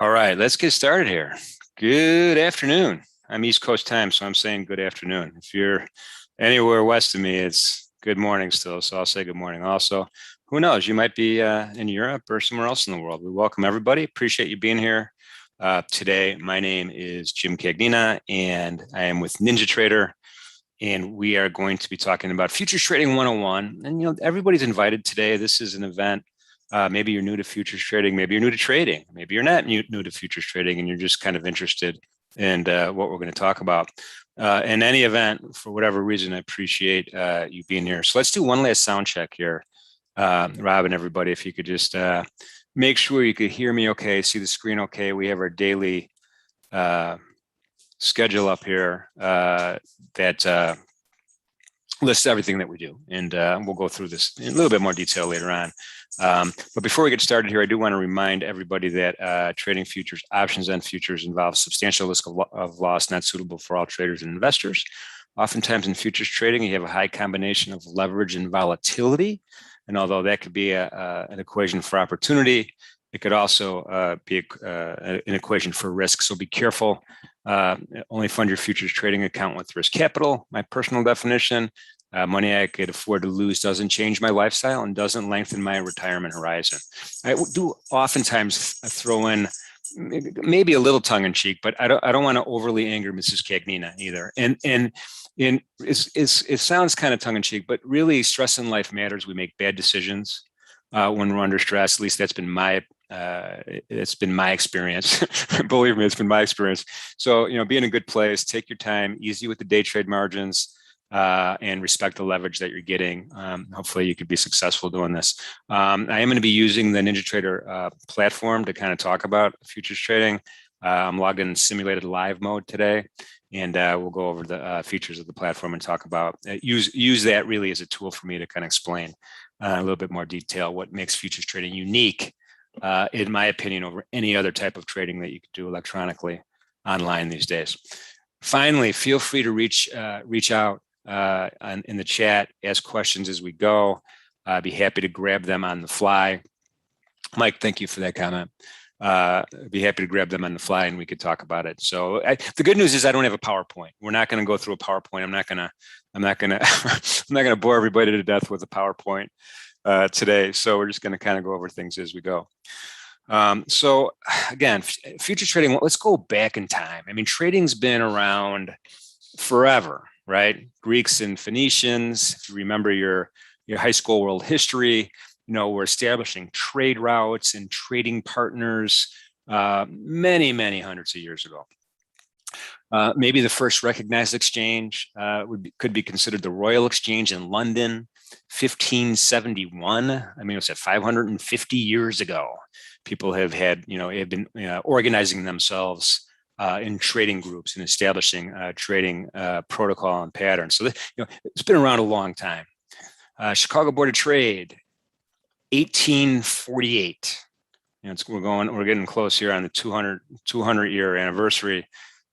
All right, let's get started here. Good afternoon. I'm East Coast time, so I'm saying good afternoon. If you're anywhere west of me, it's good morning still, so I'll say good morning also. Who knows? You might be in Europe or somewhere else in the world. We welcome everybody. Appreciate you being here today. My name is Jim Cagnina, and I am with NinjaTrader, and we are going to be talking about Futures Trading 101. And everybody's invited today. This is an event. Maybe you're new to futures trading. Maybe you're new to trading. Maybe you're not new to futures trading, and you're just kind of interested in what we're going to talk about. In any event, for whatever reason, I appreciate you being here. So let's do one last sound check here, Rob and everybody. If you could just make sure you could hear me okay, see the screen okay. We have our daily schedule up here that lists everything that we do, and we'll go through this in a little bit more detail later on. But before we get started here, I do want to remind everybody that trading futures, options, and futures involves substantial risk of loss, not suitable for all traders and investors. Oftentimes in futures trading, you have a high combination of leverage and volatility. And although that could be an equation for opportunity, it could also be an equation for risk. So be careful. Only fund your futures trading account with risk capital. My personal definition: money I could afford to lose doesn't change my lifestyle and doesn't lengthen my retirement horizon. I do oftentimes throw in maybe a little tongue in cheek, but I don't want to overly anger Mrs. Cagnina either. And it sounds kind of tongue in cheek, but really stress in life matters. We make bad decisions when we're under stress. At least that's been my experience. Believe me, it's been my experience. So, be in a good place, take your time, easy with the day trade margins, and respect the leverage that you're getting. Hopefully you could be successful doing this. I am going to be using the NinjaTrader platform to kind of talk about futures trading. I'm logged in simulated live mode today, and we'll go over the features of the platform and talk about use that really as a tool for me to kind of explain a little bit more detail what makes futures trading unique, in my opinion, over any other type of trading that you could do electronically online these days. Finally, feel free to reach out in the chat, ask questions as we go. I'd be happy to grab them on the fly. Mike, thank you for that comment. I'd be happy to grab them on the fly and we could talk about it. So the good news is I don't have a PowerPoint. We're not going to go through a PowerPoint. I'm not going to bore everybody to death with a PowerPoint today. So we're just going to kind of go over things as we go. So again, futures trading, let's go back in time. I mean, trading's been around forever, right? Greeks and Phoenicians, if you remember your high school world history, we're establishing trade routes and trading partners many, many hundreds of years ago. Maybe the first recognized exchange could be considered the Royal Exchange in London, 1571. I mean, it was at 550 years ago. People have been organizing themselves in trading groups and establishing trading protocol and patterns. So it's been around a long time. Chicago Board of Trade, 1848. We're getting close here on the 200 year anniversary.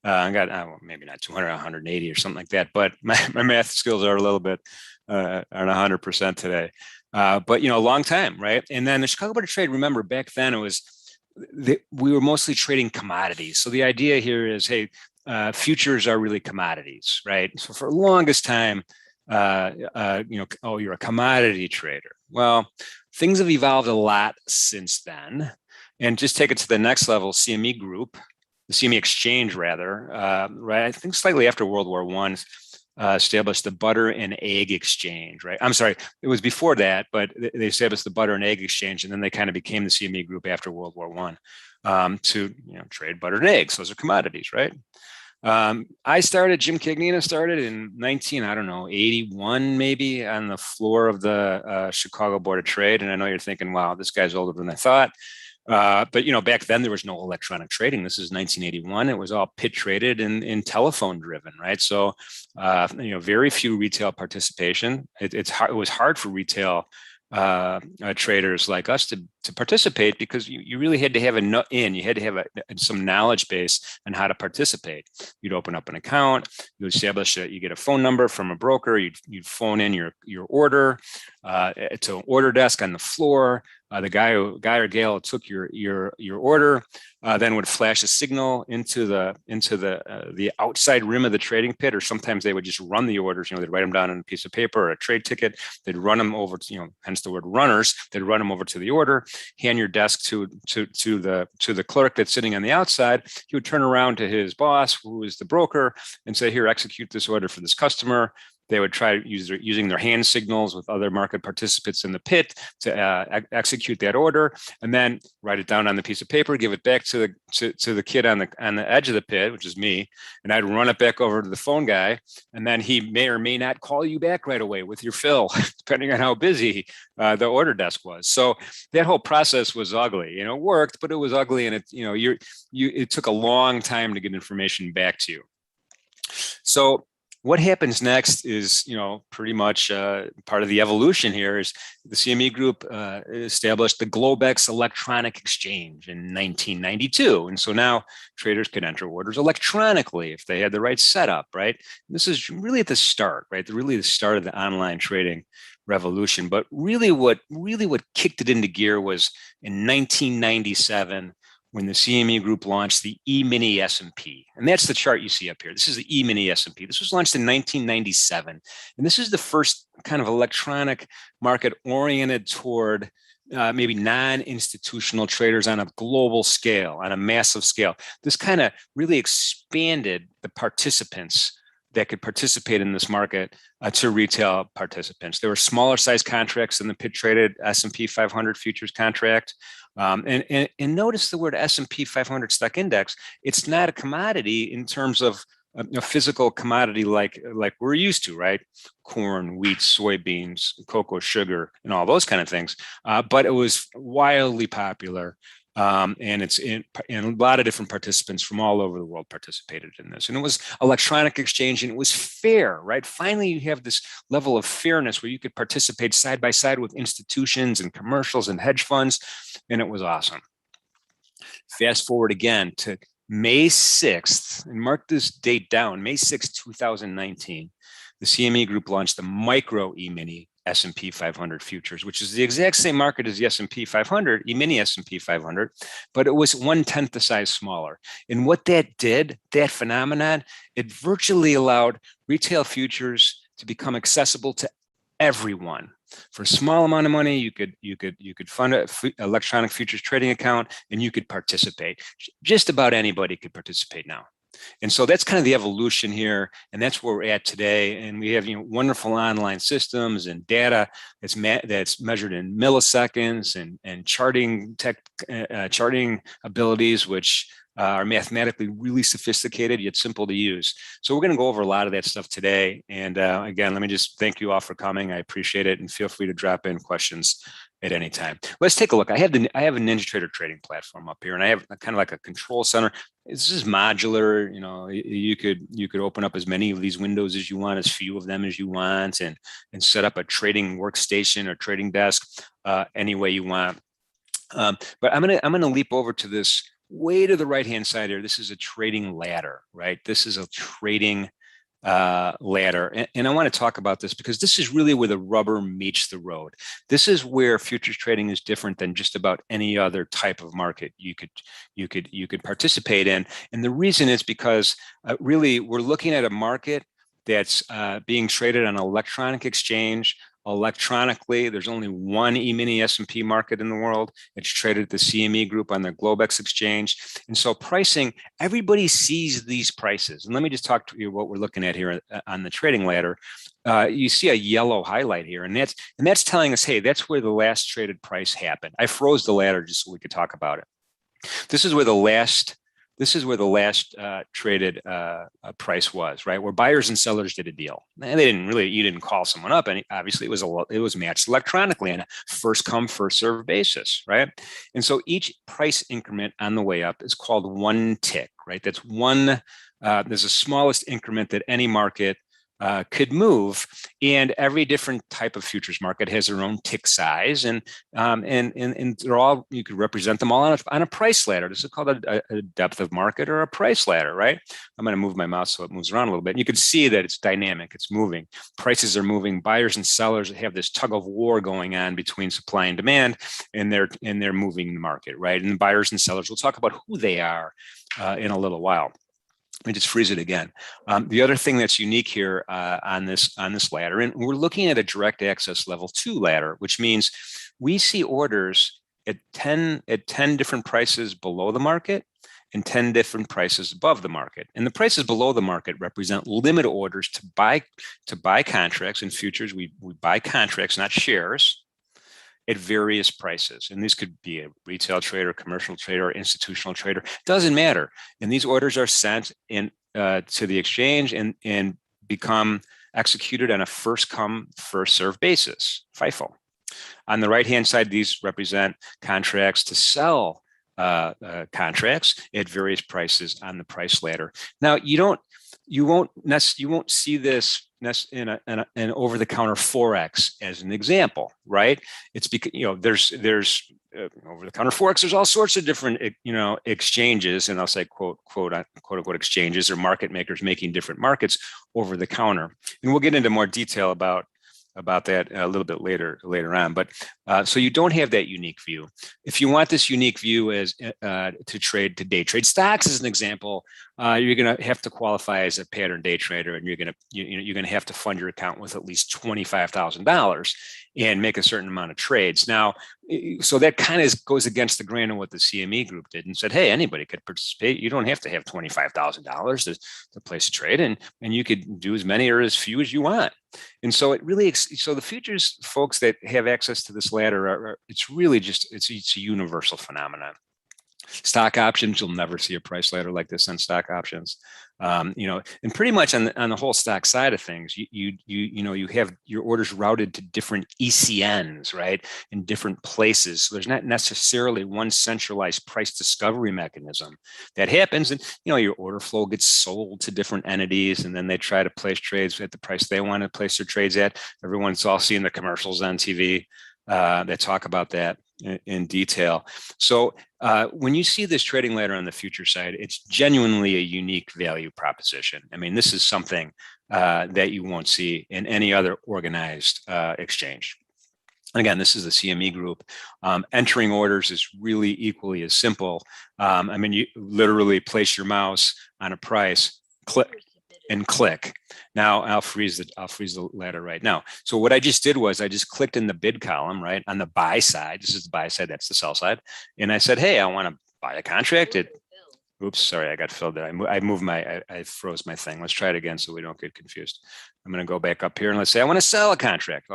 I got maybe not 200, 180 or something like that, but my math skills are a little bit aren't 100% today. But a long time, right? And then the Chicago Board of Trade, remember back then we were mostly trading commodities. So the idea here is, hey, futures are really commodities, right? So for the longest time, you're a commodity trader. Well, things have evolved a lot since then. And just take it to the next level, CME Group, the CME Exchange rather, right? I think slightly after World War I, established the Butter and Egg Exchange, right? I'm sorry, it was before that, but they established the Butter and Egg Exchange, and then they kind of became the CME Group after World War I to trade butter and eggs. Those are commodities, right? Jim Cagnina started in 81 maybe, on the floor of the Chicago Board of Trade. And I know you're thinking, wow, this guy's older than I thought. But back then there was no electronic trading. This is 1981. It was all pit traded and telephone driven, right? So, very few retail participation. It was hard for retail traders like us participate, because you really had to have you had to have some knowledge base on how to participate. You'd open up an account, you establish you get a phone number from a broker, you'd phone in your order to an order desk on the floor. The guy or gal took your order, then would flash a signal into the outside rim of the trading pit, or sometimes they would just run the orders. They'd write them down on a piece of paper or a trade ticket. They'd run them over to, hence the word runners. They'd run them over to the order, hand your desk to the clerk that's sitting on the outside. He would turn around to his boss, who is the broker, and say, "Here, execute this order for this customer." They would try using their hand signals with other market participants in the pit to execute that order, and then write it down on the piece of paper, give it back to the kid on the edge of the pit, which is me, and I'd run it back over to the phone guy, and then he may or may not call you back right away with your fill, depending on how busy the order desk was. So that whole process was ugly. It worked, but it was ugly, and it took a long time to get information back to you. So what happens next is, pretty much part of the evolution here is the CME Group established the Globex Electronic Exchange in 1992. And so now traders can enter orders electronically if they had the right setup, right? And this is really at the start, right? Really the start of the online trading revolution. But really what kicked it into gear was in 1997, when the CME Group launched the E-mini S&P. And that's the chart you see up here. This is the E-mini S&P. This was launched in 1997. And this is the first kind of electronic market oriented toward maybe non-institutional traders on a global scale, on a massive scale. This kind of really expanded the participants that could participate in this market to retail participants. There were smaller size contracts than the pit traded S&P 500 futures contract. And notice the word S&P 500 stock index. It's not a commodity in terms of a physical commodity like we're used to, right? Corn, wheat, soybeans, cocoa, sugar, and all those kind of things. But it was wildly popular. And a lot of different participants from all over the world participated in this. And it was electronic exchange, and it was fair, right? Finally, you have this level of fairness where you could participate side by side with institutions and commercials and hedge funds. And it was awesome. Fast forward again to May 6th, and mark this date down, May 6th, 2019, the CME Group launched the Micro E-mini S&P 500 futures, which is the exact same market as the S&P 500, E-mini S&P 500, but it was 1/10 the size smaller. And what that did, that phenomenon, it virtually allowed retail futures to become accessible to everyone. For a small amount of money, you could fund an electronic futures trading account, and you could participate. Just about anybody could participate now. And so that's kind of the evolution here, and that's where we're at today. And we have wonderful online systems and data that's measured in milliseconds, and charting abilities, which are mathematically really sophisticated yet simple to use. So we're going to go over a lot of that stuff today. And again, let me just thank you all for coming. I appreciate it, and feel free to drop in questions at any time. Let's take a look. I have a NinjaTrader trading platform up here, and I have kind of like a control center. This is modular. You could open up as many of these windows as you want, as few of them as you want, and set up a trading workstation or trading desk any way you want. But I'm gonna leap over to this way to the right hand side here. This is a trading ladder, right? This is a trading ladder. And I want to talk about this because this is really where the rubber meets the road. This is where futures trading is different than just about any other type of market you could participate in. And the reason is because really we're looking at a market that's being traded on an electronic exchange electronically. There's only one E-mini S&P market in the world. It's traded at the CME Group on the Globex exchange. And so pricing, everybody sees these prices. And let me just talk to you what we're looking at here on the trading ladder. You see a yellow highlight here, and that's telling us, hey, that's where the last traded price happened. I froze the ladder just so we could talk about it. This is where the last traded price was, right? Where buyers and sellers did a deal. And you didn't call someone up, and obviously it was matched electronically on a first come, first serve basis, right? And so each price increment on the way up is called one tick, right? That's one. There's the smallest increment that any market could move, and every different type of futures market has their own tick size, and they're all, you could represent them all on a price ladder. This is called a depth of market or a price ladder, right? I'm going to move my mouse so it moves around a little bit. And you can see that it's dynamic, it's moving. Prices are moving. Buyers and sellers have this tug of war going on between supply and demand, and they're moving the market, right? And buyers and sellers, we'll talk about who they are in a little while. Let me just freeze it again. The other thing that's unique here on this ladder, and we're looking at a direct access level 2 ladder, which means we see orders at 10 different prices below the market and 10 different prices above the market. And the prices below the market represent limit orders to buy contracts in futures. We buy contracts, not shares, at various prices. And these could be a retail trader, commercial trader, institutional trader, doesn't matter. And these orders are sent in to the exchange and become executed on a first come, first served basis, FIFO. On the right-hand side, these represent contracts to sell contracts at various prices on the price ladder. Now, you won't see this in an over-the-counter Forex as an example, right? It's because there's over-the-counter Forex. There's all sorts of different exchanges, and I'll say quote unquote exchanges or market makers making different markets over the counter. And we'll get into more detail about that a little bit later on. But so you don't have that unique view. If you want this unique view as to day trade stocks as an example, you're going to have to qualify as a pattern day trader, and you're going to have to fund your account with at least $25,000 and make a certain amount of trades. Now, so that kind of goes against the grain of what the CME group did and said, hey, anybody could participate. You don't have to have $25,000 to place a trade, and you could do as many or as few as you want. And so the futures folks that have access to this ladder it's really just it's a universal phenomenon. Stock options, you'll never see a price ladder like this on stock options. And pretty much on the whole stock side of things, you have your orders routed to different ECNs, right, in different places. So there's not necessarily one centralized price discovery mechanism that happens, and your order flow gets sold to different entities, and then they try to place trades at the price they want to place their trades at. Everyone's all seeing the commercials on TV that talk about that in detail. So when you see this trading ladder on the future side, it's genuinely a unique value proposition. I mean, this is something that you won't see in any other organized exchange. And again, this is the CME group. Entering orders is really equally as simple. I mean, you literally place your mouse on a price, click. Now I'll freeze the ladder right now. So what I just did was I just clicked in the bid column, right, on the buy side. This is the buy side, that's the sell side. And I said, hey, I want to buy a contract at, oops, sorry, I got filled there. I froze my thing. Let's try it again so we don't get confused. I'm going to go back up here and let's say I want to sell a contract.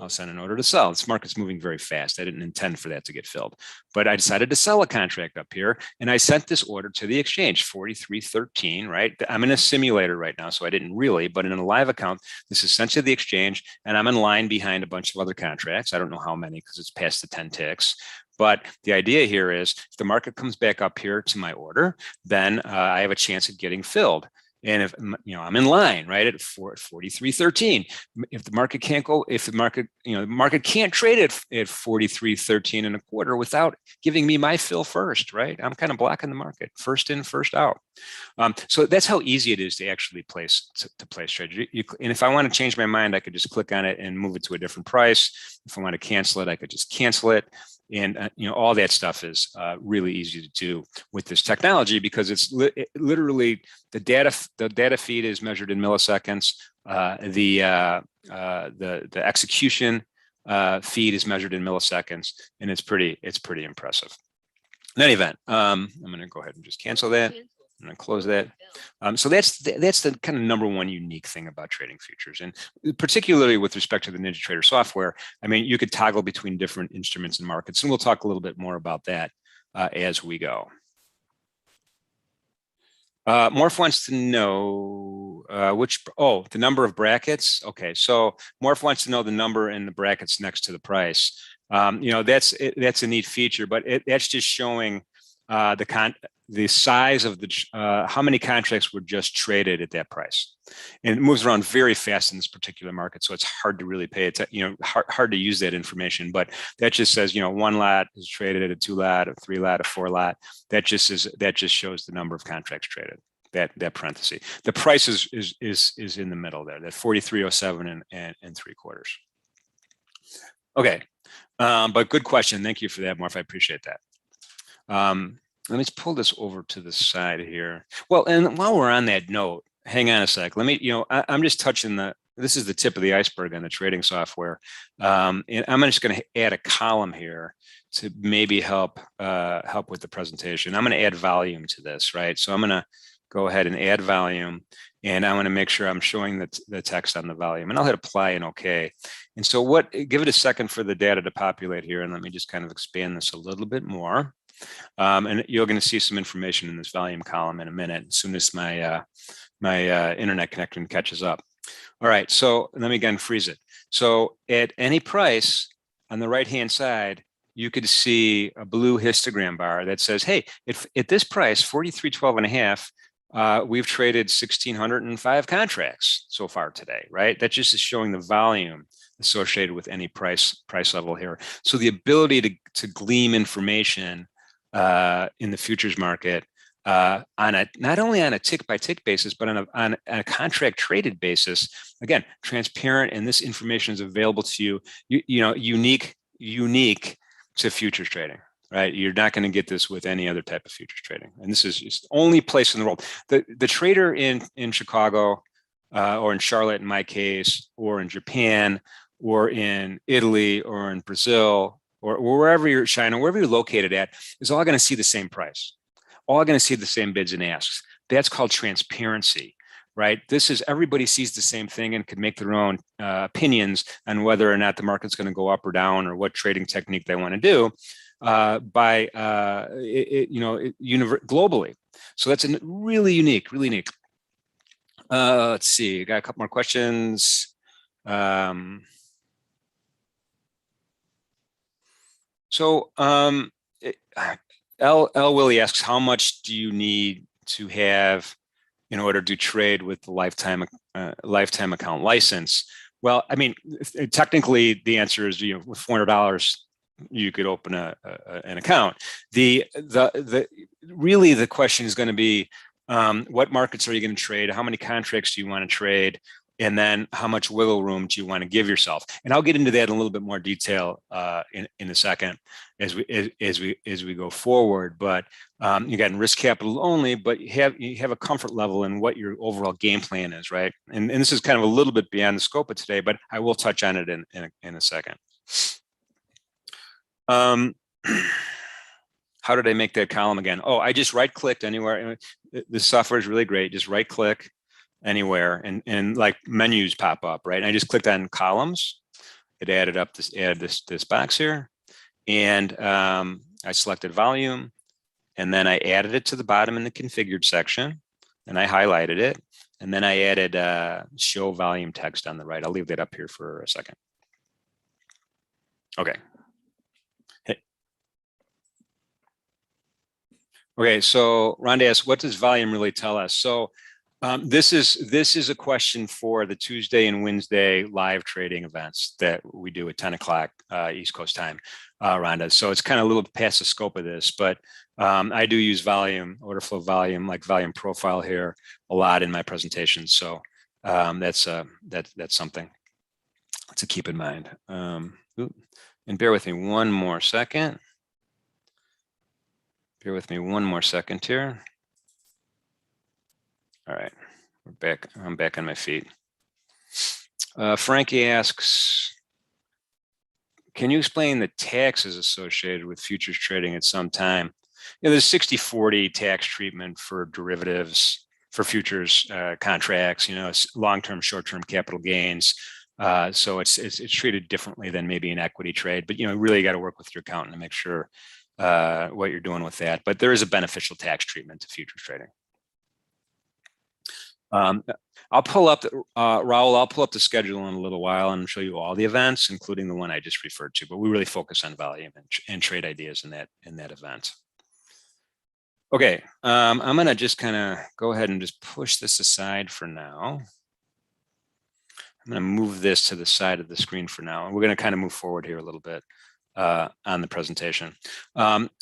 I'll send an order to sell. This market's moving very fast. I didn't intend for that to get filled, but I decided to sell a contract up here, and I sent this order to the exchange, 4313, right? I'm in a simulator right now, so I didn't really, but in a live account, this is sent to the exchange, and I'm in line behind a bunch of other contracts. I don't know how many because it's past the 10 ticks. But the idea here is if the market comes back up here to my order, then I have a chance at getting filled. And if I'm in line, right, at 43.13, if the market can't go, if the market can't trade at 43.13 and a quarter without giving me my fill first, right? I'm kind of blocking the market, first in, first out. So that's how easy it is to actually place trades. And if I want to change my mind, I could just click on it and move it to a different price. If I want to cancel it, I could just cancel it. And all that stuff is really easy to do with this technology because it's literally the data feed is measured in milliseconds. The execution feed is measured in milliseconds, and it's pretty impressive. In any event, I'm going to go ahead and just cancel that. I'm going to close that. So that's the kind of number one unique thing about trading futures, and particularly with respect to the NinjaTrader software. I mean, you could toggle between different instruments and markets, and we'll talk a little bit more about that as we go. Morph wants to know the number of brackets. Okay, so Morph wants to know the number in the brackets next to the price. That's a neat feature, but that's just showing the size of the how many contracts were just traded at that price, and it moves around very fast in this particular market, so it's hard to really pay it. Hard to use that information. But that just says, one lot is traded at a 2 lot, a 3 lot, a 4 lot. That just shows the number of contracts traded. That parenthesis. The price is in the middle there. That 43.07 and 3/4. Okay, but good question. Thank you for that, Morph. I appreciate that. Let me pull this over to the side here. Well, and while we're on that note, hang on a sec. Let me, I'm just touching this is the tip of the iceberg on the trading software. And I'm just going to add a column here to maybe help with the presentation. I'm going to add volume to this, right? So I'm going to go ahead and add volume, and I want to make sure I'm showing the text on the volume, and I'll hit apply and OK. And so give it a second for the data to populate here, and let me just kind of expand this a little bit more. And you're going to see some information in this volume column in a minute, as soon as my internet connection catches up. All right, so let me again freeze it. So at any price on the right-hand side, you could see a blue histogram bar that says, hey, if at this price, 43.12.5, we've traded 1,605 contracts so far today, right? That just is showing the volume associated with any price level here. So the ability to glean information in the futures market not only on a tick by tick basis, but on a contract traded basis. Again, transparent, and this information is available to you. Unique to futures trading, right? You're not going to get this with any other type of futures trading, and this is just the only place in the world. The trader in Chicago or in Charlotte, in my case, or in Japan, or in Italy, or in Brazil, or wherever you're, China, wherever you're located at, is all going to see the same price. All going to see the same bids and asks. That's called transparency, right? This is, everybody sees the same thing and can make their own opinions on whether or not the market's going to go up or down, or what trading technique they want to do globally. So that's really unique, really unique. Let's see, got a couple more questions. L. Willie asks, how much do you need to have in order to trade with the lifetime account license? Well, I mean, technically the answer is, with $400 you could open an account. Really the question is going to be, what markets are you going to trade? How many contracts do you want to trade? And then how much wiggle room do you want to give yourself? And I'll get into that in a little bit more detail in a second as we go forward. But again, risk capital only, but you have a comfort level in what your overall game plan is, right? And this is kind of a little bit beyond the scope of today, but I will touch on it in a second. How did I make that column again? Oh, I just right-clicked anywhere. The software is really great. Just right-click anywhere, and like menus pop up, right? And I just clicked on columns. It added this box here, and I selected volume, and then I added it to the bottom in the configured section, and I highlighted it, and then I added show volume text on the right. I'll leave that up here for a second. Okay. Okay, so Rhonda asks, what does volume really tell us? So this is a question for the Tuesday and Wednesday live trading events that we do at 10 o'clock East Coast time, Rhonda. So it's kind of a little past the scope of this, but I do use volume, order flow volume, like volume profile here a lot in my presentations. So that's something to keep in mind. And bear with me one more second. Bear with me one more second here. All right, we're back. I'm back on my feet. Frankie asks, can you explain the taxes associated with futures trading at some time? There's 60-40 tax treatment for derivatives, for futures contracts, long-term, short-term capital gains. So it's treated differently than maybe an equity trade, but really got to work with your accountant to make sure what you're doing with that. But there is a beneficial tax treatment to futures trading. I'll pull up Raul. I'll pull up the schedule in a little while and show you all the events, including the one I just referred to. But we really focus on volume and trade ideas in that event. Okay, I'm going to just kind of go ahead and just push this aside for now. I'm going to move this to the side of the screen for now. And we're going to kind of move forward here a little bit on the presentation.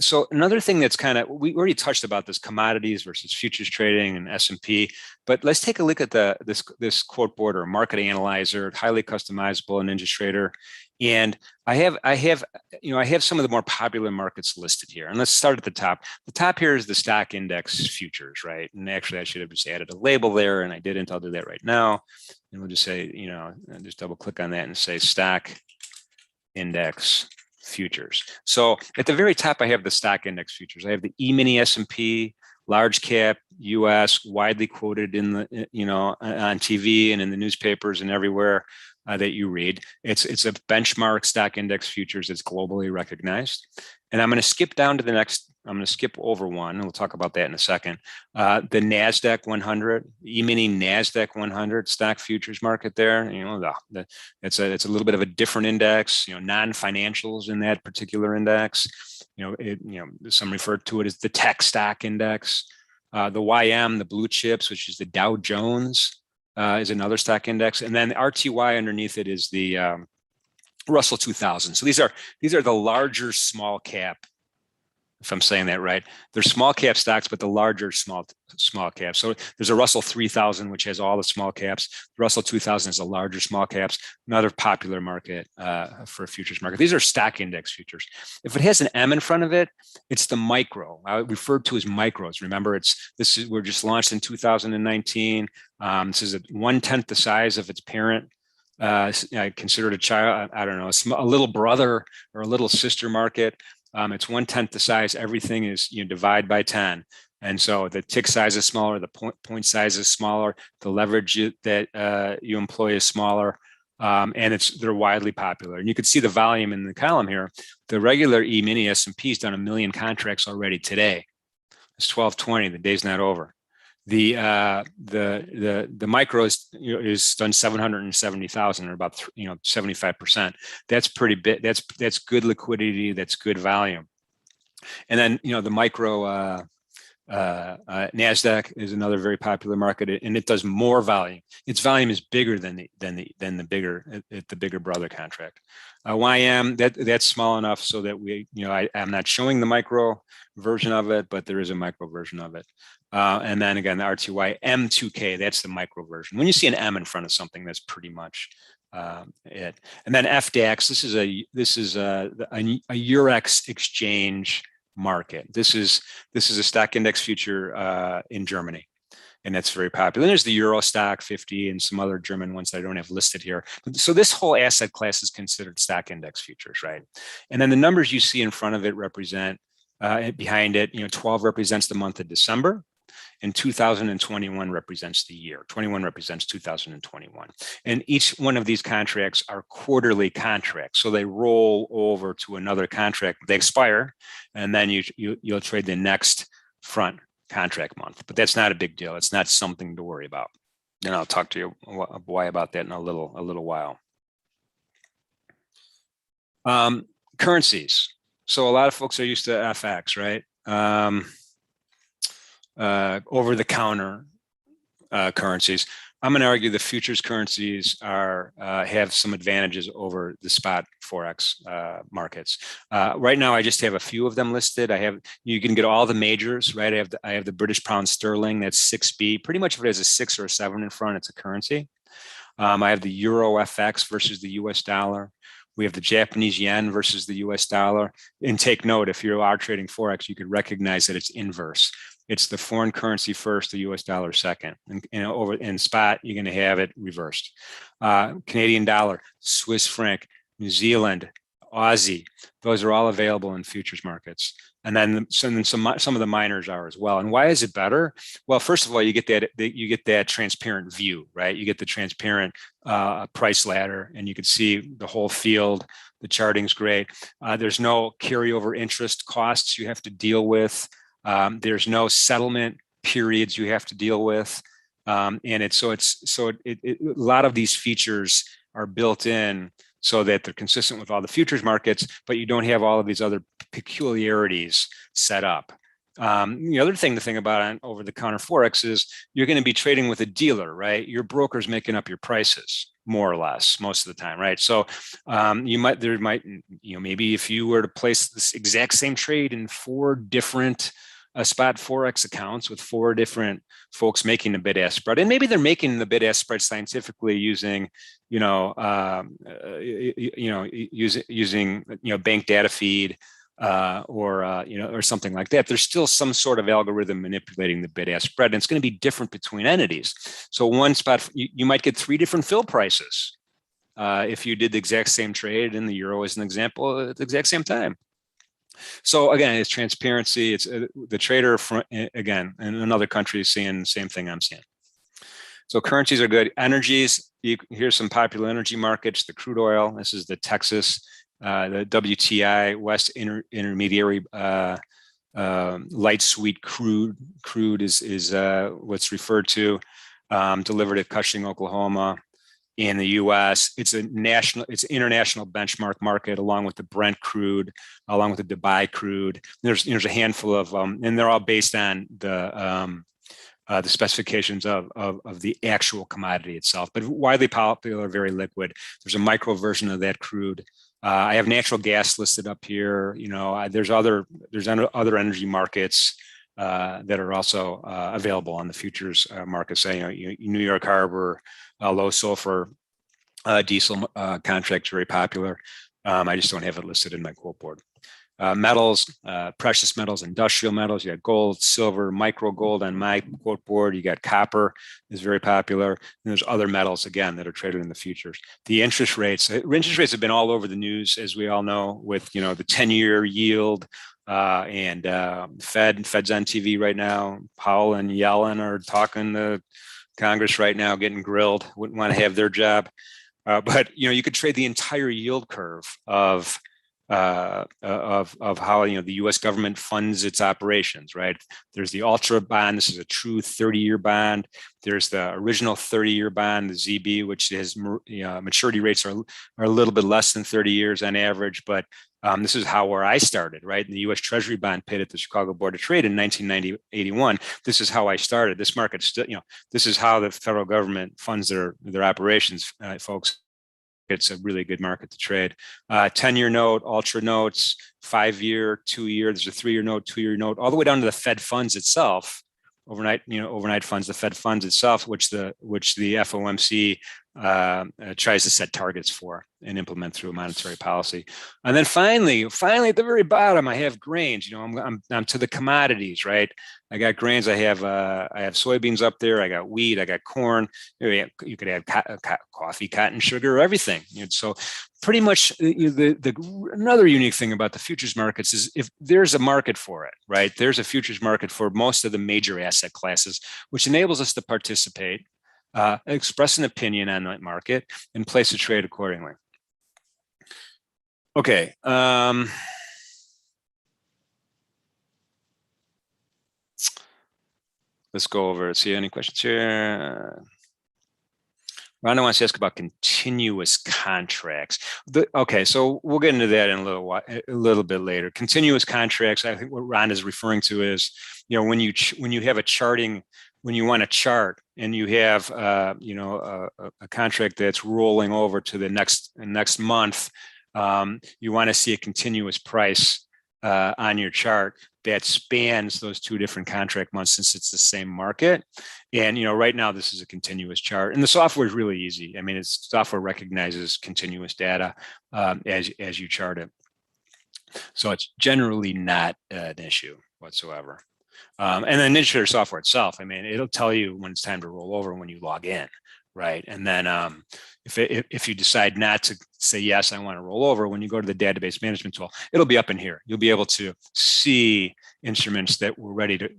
So another thing that's kind of, we already touched about this, commodities versus futures trading and S&P, but let's take a look at this quote board or market analyzer, highly customizable in NinjaTrader. And I have some of the more popular markets listed here. And let's start at the top. The top here is the stock index futures, right? And actually I should have just added a label there, and I didn't. I'll do that right now. And we'll just say, just double click on that and say stock index futures. So at the very top, I have the stock index futures. I have the E-mini S&P, large cap US, widely quoted in the, on TV and in the newspapers and everywhere that you read. It's a benchmark stock index futures. It's globally recognized. And I'm going to skip down to the next. I'm going to skip over one, and we'll talk about that in a second. The NASDAQ 100, E-mini NASDAQ 100 stock futures market there. It's a little bit of a different index. Non-financials in that particular index. Some refer to it as the tech stock index. The YM, the blue chips, which is the Dow Jones, is another stock index, and then the RTY underneath it is the Russell 2000. So these are the larger small cap, if I'm saying that right. They're small cap stocks, but the larger small caps. So there's a Russell 3000, which has all the small caps. The Russell 2000 is the larger small caps. Another popular market for a futures market. These are stock index futures. If it has an M in front of it, it's the micro. I referred to as micros. Remember, we're just launched in 2019. This is 1/10 the size of its parent. I consider it a child. I don't know, a little brother or a little sister market. It's 1/10 the size. Everything is divide by 10, and so the tick size is smaller, the point size is smaller, the leverage that you employ is smaller, and they're widely popular. And you can see the volume in the column here. The regular E-mini S&P has done 1 million contracts already today. It's 1220. The day's not over. The micro is done 770,000, or about 75%. That's pretty big. That's good liquidity. That's good volume. And then the micro NASDAQ is another very popular market, and it does more volume. Its volume is bigger than the bigger brother contract. YM, that's small enough so that I'm not showing the micro version of it, but there is a micro version of it. And then again, the RTY M2K, that's the micro version. When you see an M in front of something, that's pretty much it. And then FDAX, this is a Eurex exchange market. This is a stock index future in Germany, and that's very popular. And there's the Euro Stock 50 and some other German ones that I don't have listed here. So this whole asset class is considered stock index futures, right? And then the numbers you see in front of it represent, behind it, 12 represents the month of December, and 2021 represents the year. 21 represents 2021. And each one of these contracts are quarterly contracts. So they roll over to another contract. They expire, and then you'll trade the next front contract month. But that's not a big deal. It's not something to worry about. And I'll talk to you why about that in a little while. Currencies. So a lot of folks are used to FX, right? Over-the-counter currencies. I'm going to argue the futures currencies have some advantages over the spot forex markets. Right now, I just have a few of them listed. You can get all the majors, right? I have the British pound sterling. That's 6B. Pretty much if it has a 6 or a 7 in front, it's a currency. I have the Euro FX versus the US dollar. We have the Japanese yen versus the US dollar. And take note, if you are trading forex, you could recognize that it's inverse. It's the foreign currency first, the US dollar second. And over in spot, you're going to have it reversed. Canadian dollar, Swiss franc, New Zealand, Aussie, those are all available in futures markets. And then some of the minors are as well. And why is it better? Well, first of all, you get that transparent view, right? You get the transparent price ladder, and you can see the whole field. The charting's great. There's no carryover interest costs you have to deal with. There's no settlement periods you have to deal with, and a lot of these features are built in so that they're consistent with all the futures markets, but you don't have all of these other peculiarities set up. The other thing to think about on over-the-counter forex is you're going to be trading with a dealer, right? Your broker's making up your prices more or less most of the time, right? So maybe if you were to place this exact same trade in 4 different spot forex accounts with 4 different folks making the bid-ask spread, and maybe they're making the bid-ask spread scientifically using, using bank data feed. Or something like that. There's still some sort of algorithm manipulating the bid-ask spread, and it's going to be different between entities. So one spot, you might get 3 different fill prices if you did the exact same trade in the euro, as an example, at the exact same time. So again, it's transparency. It's the trader again in another country is seeing the same thing I'm seeing. So currencies are good. Energies. Here's some popular energy markets. The crude oil. This is the Texas. The WTI West Intermediary light sweet crude is what's referred to, delivered at Cushing, Oklahoma. In the U.S., it's international benchmark market, along with the Brent crude, along with the Dubai crude. There's a handful of and they're all based on the specifications of the actual commodity itself, but widely popular, very liquid. There's a micro version of that crude. I have natural gas listed up here. There's other energy markets that are also available on the futures markets. New York Harbor, low sulfur diesel contracts, very popular. I just don't have it listed in my quote board. Metals, precious metals, industrial metals. You got gold, silver, micro gold on my quote board. You got copper is very popular. And there's other metals, again, that are traded in the futures. The interest rates have been all over the news, as we all know, with, the 10-year yield and Fed's on TV right now. Powell and Yellen are talking to Congress right now, getting grilled. Wouldn't want to have their job. But, you could trade the entire yield curve of how the U.S. government funds its operations, right? There's the ultra bond. This is a true 30-year bond. There's the original 30-year bond, the ZB, which has maturity rates are a little bit less than 30 years on average. But this is where I started, right? And the U.S. Treasury bond paid at the Chicago Board of Trade in 1981. This is how I started. This market still, this is how the federal government funds their operations, folks. It's a really good market to trade. 10-year note, ultra notes, 5-year, 2-year. There's a 3-year note, 2-year note, all the way down to the Fed funds itself. Overnight funds, the Fed funds itself, which the FOMC tries to set targets for and implement through monetary policy. And then finally at the very bottom, I have grains. I'm to the commodities, right? I got grains. I have soybeans up there. I got wheat. I got corn. You could add coffee, cotton, sugar, everything. So pretty much another unique thing about the futures markets is if there's a market for it, right? There's a futures market for most of the major asset classes, which enables us to participate, express an opinion on that market, and place a trade accordingly. Okay. Let's go over. See any questions here? Rhonda wants to ask about continuous contracts. Okay, so we'll get into that in a little bit later. Continuous contracts. I think what Rhonda is referring to is, when you have a charting, when you want to chart and you have a contract that's rolling over to the next month, you want to see a continuous price on your chart that spans those 2 different contract months, since it's the same market. And right now this is a continuous chart, and the software is really easy. I mean, software recognizes continuous data as you chart it, so it's generally not an issue whatsoever. And then NinjaTrader software itself, I mean, it'll tell you when it's time to roll over when you log in, right? And then if you decide not to say, yes, I want to roll over, when you go to the database management tool, it'll be up in here. You'll be able to see instruments that were ready to,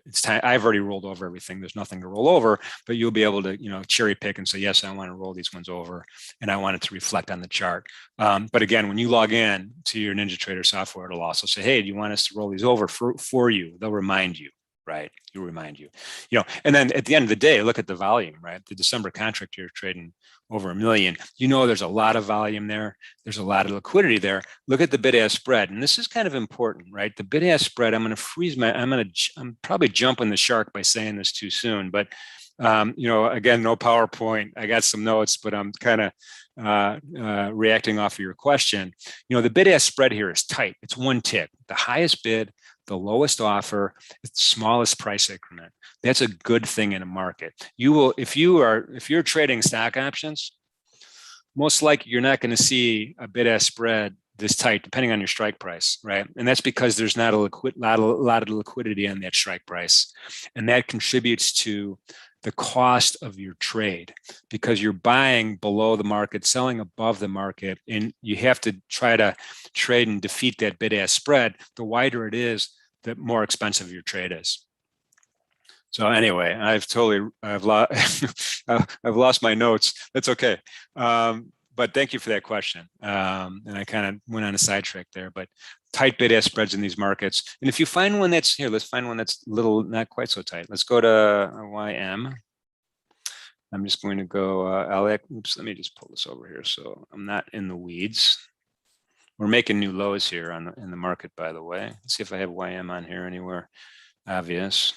it's time. I've already rolled over everything. There's nothing to roll over, but you'll be able to, cherry pick and say, yes, I want to roll these ones over, and I want it to reflect on the chart. But again, when you log in to your NinjaTrader software, it'll also say, hey, do you want us to roll these over for you? They'll remind you. right? He'll remind you, and then at the end of the day, look at the volume, right? The December contract you're trading over 1 million. There's a lot of volume there. There's a lot of liquidity there. Look at the bid-ask spread, and this is kind of important, right? The bid-ask spread. I'm probably jumping the shark by saying this too soon, but again, no PowerPoint. I got some notes, but I'm kind of reacting off of your question. The bid-ask spread here is tight. It's one tick. The highest bid, the lowest offer, the smallest price increment. That's a good thing in a market. If you're trading stock options, most likely you're not going to see a bid-ask spread this tight, depending on your strike price, right? And that's because there's not a lot of liquidity on that strike price, and that contributes to the cost of your trade, because you're buying below the market, selling above the market, and you have to try to trade and defeat that bid-ask spread. The wider it is, the more expensive your trade is. So anyway, I've lost my notes. That's okay. But thank you for that question. And I kind of went on a sidetrack there, but tight bid-ask spreads in these markets. And if you find one that's here, let's find one that's not quite so tight. Let's go to YM. I'm just going to go, oops, let me just pull this over here so I'm not in the weeds. We're making new lows here in the market, by the way. Let's see if I have YM on here anywhere obvious.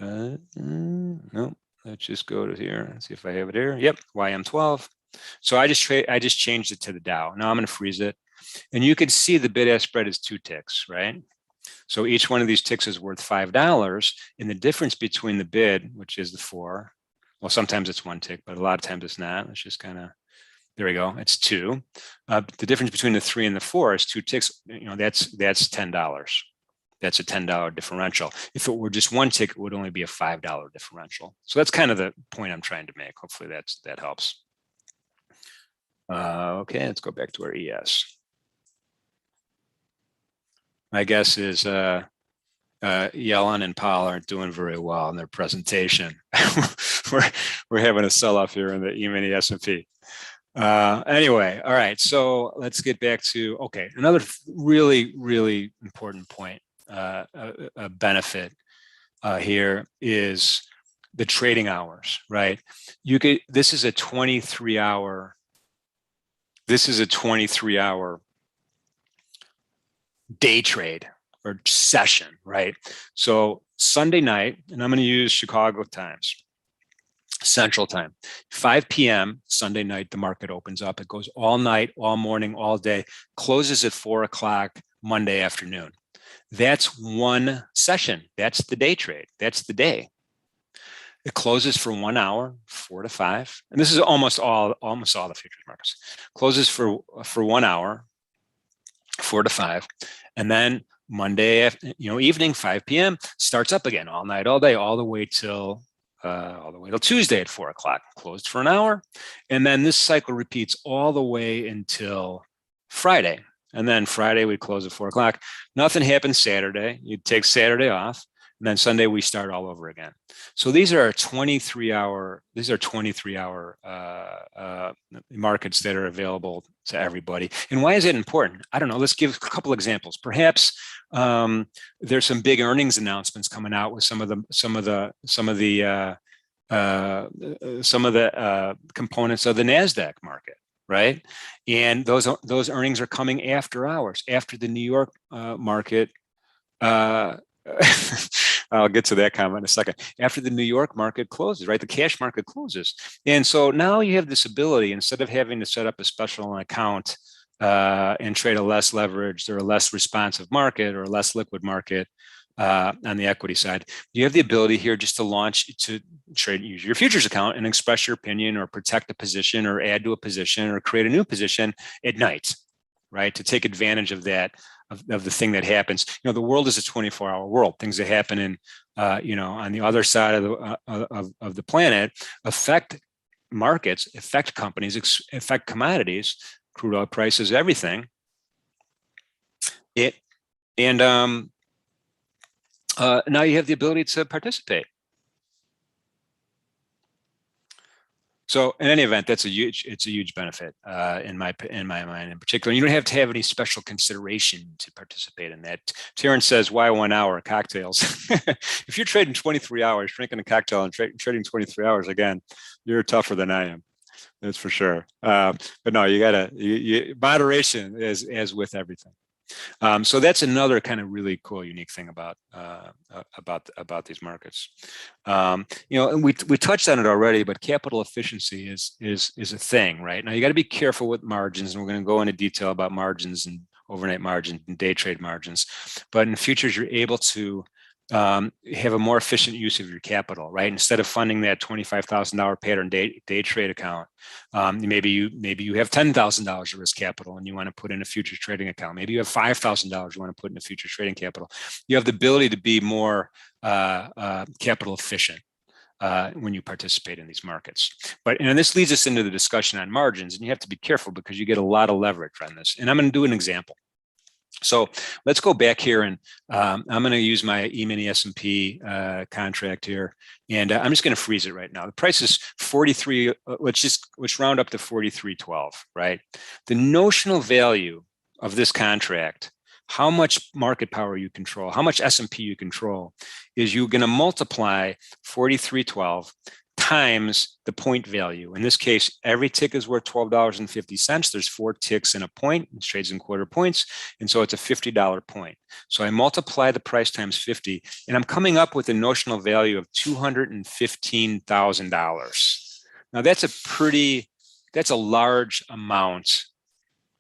No, let's just go to here and see if I have it here. Yep, YM12. So I just changed it to the Dow. Now I'm going to freeze it, and you can see the bid-ask spread is 2 ticks, right? So each one of these ticks is worth $5, and the difference between the bid, which is the 4, well, sometimes it's 1 tick, but a lot of times it's not. It's just kind of, there we go. It's 2. The difference between the 3 and the 4 is 2 ticks. That's $10. That's a $10 differential. If it were just 1 tick, it would only be a $5 differential. So that's kind of the point I'm trying to make. Hopefully that helps. Okay, let's go back to our ES. My guess is Yellen and Powell aren't doing very well in their presentation. we're having a sell-off here in the E-mini S&P. Anyway, all right, so let's get back to, okay, another really, really important point, a benefit here is the trading hours, right? This is a 23-hour day trade or session, right? So Sunday night, and I'm going to use Chicago times, Central Time, 5 p.m. Sunday night, the market opens up. It goes all night, all morning, all day, closes at 4 o'clock Monday afternoon. That's one session. That's the day trade. That's the day. It closes for 1 hour, 4 to 5, and this is almost all the futures markets. Closes for 1 hour, 4 to 5, and then Monday, evening, 5 p.m. starts up again, all night, all day, all the way till Tuesday at 4 o'clock. Closed for an hour, and then this cycle repeats all the way until Friday. And then Friday we close at 4 o'clock. Nothing happens Saturday. You take Saturday off. And then Sunday we start all over again. So these are 23-hour markets that are available to everybody. And why is it important? I don't know. Let's give a couple examples. Perhaps there's some big earnings announcements coming out with some of the components of the NASDAQ market, right? And those earnings are coming after hours, after the New York market. I'll get to that comment in a second. After the New York market closes, right? The cash market closes. And so now you have this ability, instead of having to set up a special account and trade a less leveraged or a less responsive market or a less liquid market on the equity side, you have the ability here just to use your futures account and express your opinion or protect a position or add to a position or create a new position at night, right? To take advantage of that, of the thing that happens. The world is a 24-hour world. Things that happen in, on the other side of the planet affect markets, affect companies, affect commodities, crude oil prices, everything. Now you have the ability to participate. So in any event, it's a huge benefit in my mind in particular. You don't have to have any special consideration to participate in that. Terrence says, why 1 hour cocktails? If you're trading 23 hours, drinking a cocktail and trading 23 hours, again, you're tougher than I am. That's for sure. But no, you gotta, moderation as with everything. So that's another kind of really cool, unique thing about these markets. And we touched on it already, but capital efficiency is a thing, right? Now you got to be careful with margins, and we're going to go into detail about margins and overnight margins and day trade margins. But in futures, you're able to have a more efficient use of your capital, right? Instead of funding that $25,000 pattern day trade account, maybe you have $10,000 of risk capital and you want to put in a futures trading account. Maybe you have $5,000 you want to put in a futures trading capital. You have the ability to be more capital efficient when you participate in these markets. And this leads us into the discussion on margins, and you have to be careful because you get a lot of leverage on this. And I'm going to do an example. So let's go back here, and I'm going to use my E-mini S&P contract here, and I'm just going to freeze it right now. The price is 43. Let's round up to 43.12, right? The notional value of this contract, how much market power you control, how much S&P you control, is you're going to multiply 43.12 times the point value. In this case, every tick is worth $12.50. There's 4 ticks in a point. It trades in quarter points. And so it's a $50 point. So I multiply the price times 50, and I'm coming up with a notional value of $215,000. Now that's a large amount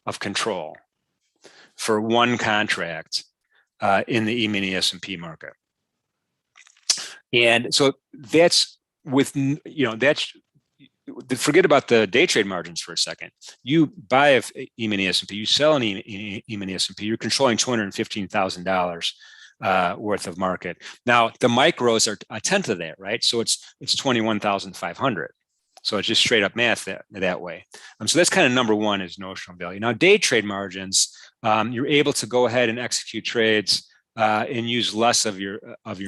of control for one contract in the E-mini S&P market. And so that's forget about the day trade margins for a second. You buy a E-mini S&P, you sell an E-mini S&P, you're controlling $215,000 worth of market. Now the micros are a tenth of that, right? So it's 21,500. So it's just straight up math that way. So that's kind of number one, is notional value. Now day trade margins, you're able to go ahead and execute trades and use less of your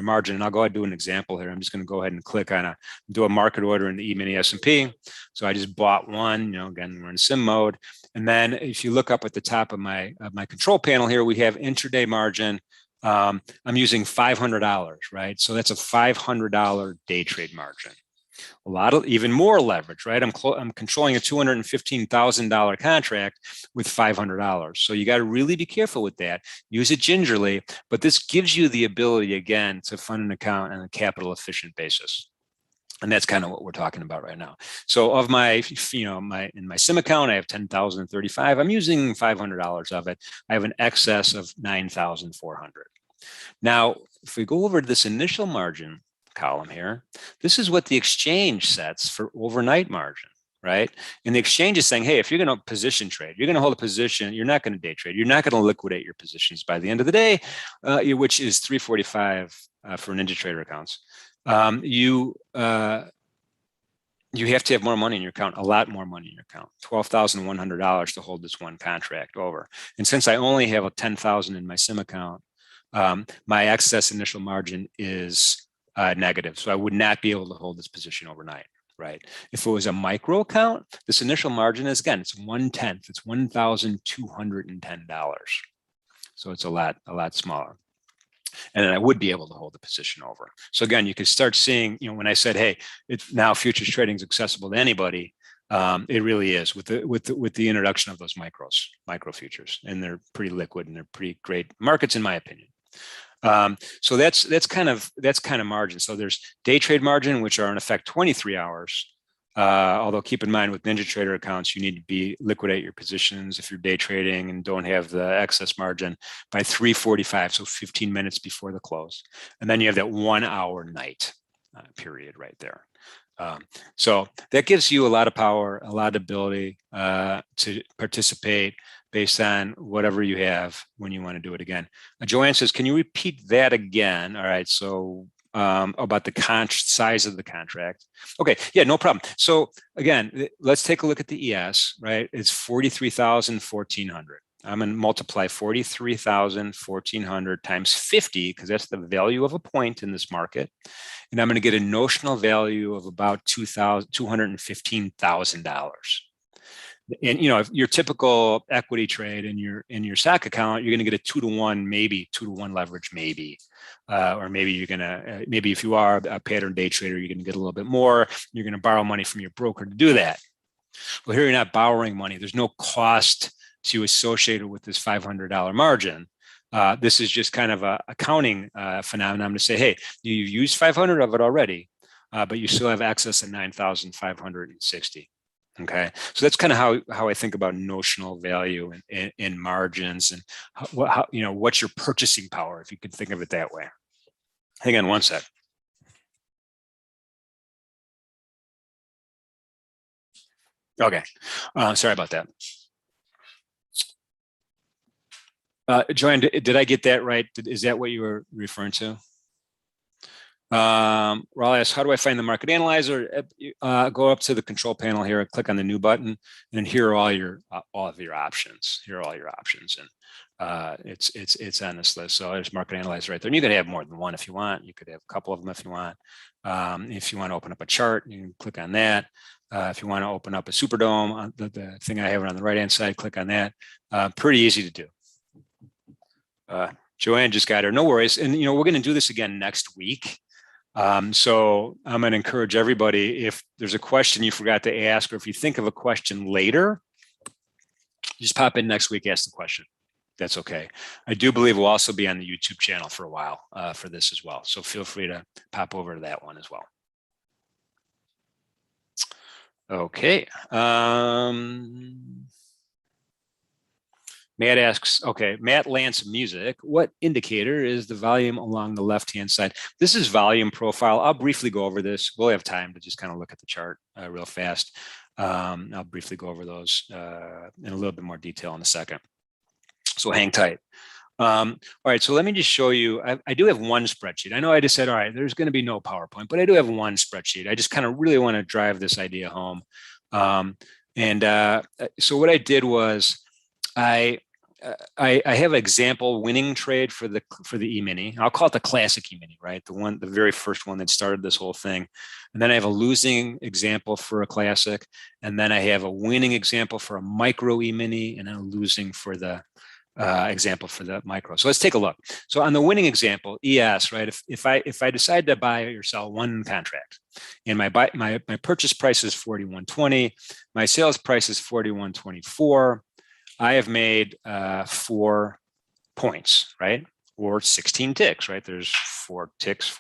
margin. And I'll go ahead and do an example here. I'm just going to go ahead and click on do a market order in the E-mini S&P. So I just bought one. Again, we're in sim mode. And then if you look up at the top of my control panel here, we have intraday margin. I'm using $500, right? So that's a $500 day trade margin. Even more leverage, right? I'm controlling a $215,000 contract with $500. So you got to really be careful with that. Use it gingerly, but this gives you the ability, again, to fund an account on a capital efficient basis. And that's kind of what we're talking about right now. So of in my sim account, I have 10,035. I'm using $500 of it. I have an excess of 9,400. Now, if we go over to this initial margin column here, this is what the exchange sets for overnight margin, right? And the exchange is saying, hey, if you're going to position trade, you're going to hold a position, you're not going to day trade, you're not going to liquidate your positions by the end of the day, which is 345 for NinjaTrader accounts. You have to have more money in your account, a lot more money in your account, $12,100 to hold this one contract over. And since I only have a 10,000 in my sim account, my excess initial margin is negative. So I would not be able to hold this position overnight, right? If it was a micro account, this initial margin is, again, it's 1/10. It's $1,210. So it's a lot smaller. And then I would be able to hold the position over. So again, you can start seeing, when I said, hey, now futures trading is accessible to anybody, it really is with the introduction of those micro futures, and they're pretty liquid and they're pretty great markets in my opinion. So that's kind of margin. So there's day trade margin, which are in effect 23 hours. Although keep in mind with NinjaTrader accounts, you need to liquidate your positions if you're day trading and don't have the excess margin by 3:45, so 15 minutes before the close. And then you have that 1 hour night period right there. So that gives you a lot of power, a lot of ability to participate based on whatever you have when you want to do it again. Joanne says, can you repeat that again? All right, so about the size of the contract. Okay, yeah, no problem. So again, let's take a look at the ES, right? It's 43,000, 1,400. I'm going to multiply 43,000, 1,400 times 50, because that's the value of a point in this market. And I'm going to get a notional value of about $215,000. And if your typical equity trade in your stock account, you're going to get a 2-to-1, maybe 2-to-1 leverage, maybe, or maybe you're going to maybe if you are a pattern day trader, you're going to get a little bit more. You're going to borrow money from your broker to do that. Well, here you're not borrowing money. There's no cost to you associated with this $500 margin. This is just kind of a accounting phenomenon to say, hey, you've used 500 of it already, but you still have access to 9,560. Okay, so that's kind of how I think about notional value and margins, and what's your purchasing power, if you could think of it that way. Hang on one sec. Okay, sorry about that. Joanne, did I get that right? Is that what you were referring to? Raul asks, how do I find the market analyzer? Go up to the control panel here, click on the new button, and here are all of your options. Here are all your options, and it's on this list. So there's market analyzer right there. And you can have more than one if you want. You could have a couple of them if you want. If you want to open up a chart, you can click on that. If you want to open up a Superdome, the thing I have on the right-hand side, click on that. Pretty easy to do. Joanne just got her. No worries. And we're going to do this again next week. So I'm going to encourage everybody, if there's a question you forgot to ask, or if you think of a question later, just pop in next week, ask the question. That's okay. I do believe we'll also be on the YouTube channel for a while for this as well. So feel free to pop over to that one as well. Okay. Matt asks, okay, Matt Lance Music, what indicator is the volume along the left-hand side? This is volume profile. I'll briefly go over this. We'll have time to just kind of look at the chart real fast. I'll briefly go over those in a little bit more detail in a second. So hang tight. All right, so let me just show you. I do have one spreadsheet. I know I just said, all right, there's going to be no PowerPoint, but I do have one spreadsheet. I just kind of really want to drive this idea home. So what I did was I have an example winning trade for the E-mini. I'll call it the classic E-mini, right? The very first one that started this whole thing. And then I have a losing example for a classic. And then I have a winning example for a micro E-mini, and then a losing for the example for the micro. So let's take a look. So on the winning example, ES, right? If I decide to buy or sell one contract, and my purchase price is 41.20, my sales price is 41.24. I have made 4 points, right? Or 16 ticks, right? There's 4 ticks,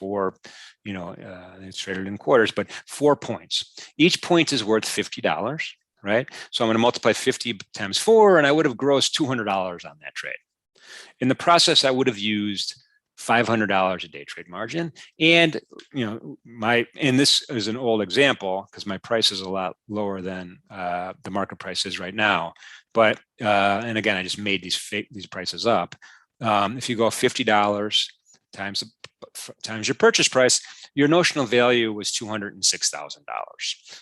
it's traded in quarters, but 4 points. Each point is worth $50, right? So I'm going to multiply 50 times 4, and I would have grossed $200 on that trade. In the process, I would have used $500 a day trade margin. And, and this is an old example because my price is a lot lower than the market price is right now. But, and again, I just made these prices up. If you go $50 times your purchase price, your notional value was $206,000.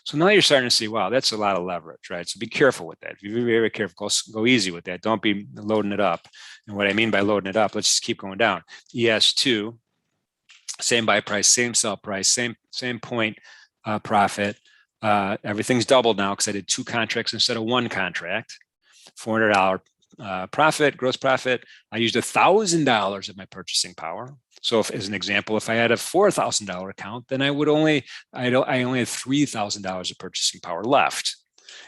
So now you're starting to see, wow, that's a lot of leverage, right? So be careful with that. Be very, very careful. Go easy with that. Don't be loading it up. And what I mean by loading it up, let's just keep going down. ES2, same buy price, same sell price, same point profit. Everything's doubled now because I did 2 contracts instead of 1 contract. $400 profit, gross profit. I used $1,000 of my purchasing power. So as an example, if I had a $4,000 account, then I only had $3,000 of purchasing power left.